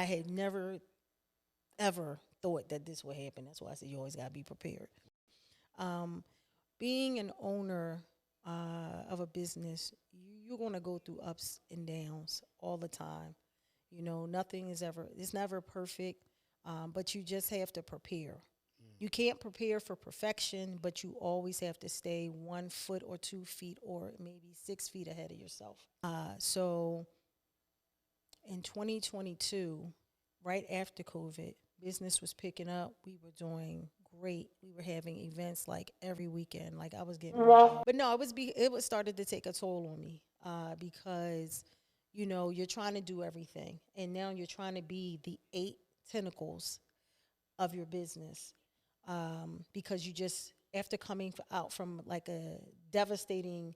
had never ever thought that this would happen. That's why I said you always gotta be prepared. Um, Being an owner of a business, you're gonna go through ups and downs all the time. You know, nothing is ever, it's never perfect, but you just have to prepare. You can't prepare for perfection, but you always have to stay 1 foot or 2 feet or maybe 6 feet ahead of yourself. So in 2022, right after COVID, business was picking up. We were doing great. We were having events like every weekend. Like I was getting, but no, it was started to take a toll on me because you know you're trying to do everything, and now you're trying to be the eight tentacles of your business because you just after coming out from like a devastating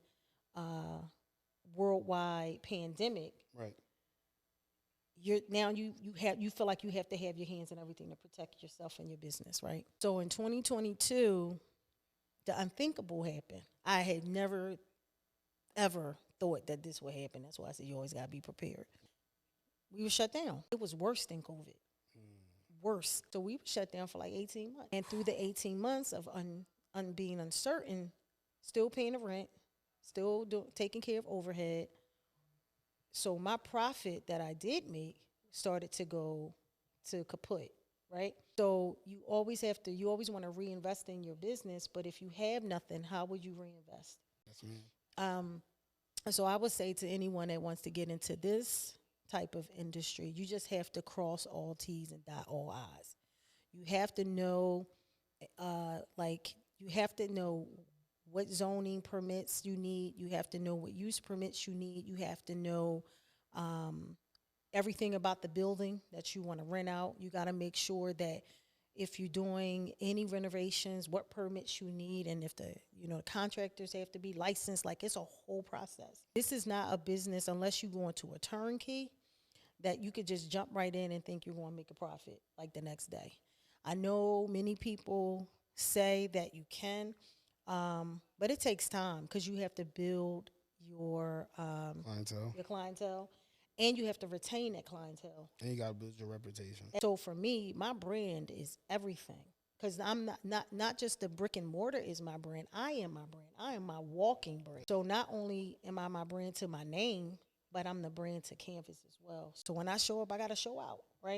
worldwide pandemic, Right. you're now you feel like you have to have your hands in everything to protect yourself and your business, right? So in 2022, the unthinkable happened. I had never ever thought that this would happen. That's why I said you always gotta be prepared. We were shut down. It was worse than COVID. Worse. So we were shut down for like 18 months. And through the 18 months of being uncertain, still paying the rent, taking care of overhead. So my profit that I did make started to go to kaput, right? So you always want to reinvest in your business, but if you have nothing, how would you reinvest? Yes, ma'am. Um, so I would say to anyone that wants to get into this type of industry, you just have to cross all T's and dot all I's. You have to know, you have to know what zoning permits you need. You have to know what use permits you need. You have to know um, everything about the building that you want to rent out. You got to make sure that if you're doing any renovations, what permits you need, and if the contractors have to be licensed. Like it's a whole process. This is not a business unless you go into a turnkey that you could just jump right in and think you're going to make a profit like the next day. I know many people say that you can, but it takes time because you have to build Clientele. your clientele, and you have to retain that clientele. And you gotta build your reputation. So for me, my brand is everything. Because I'm not just the brick and mortar is my brand. I am my brand. I am my walking brand. So not only am I my brand to my name, but I'm the brand to canvas as well. So when I show up, I gotta show out.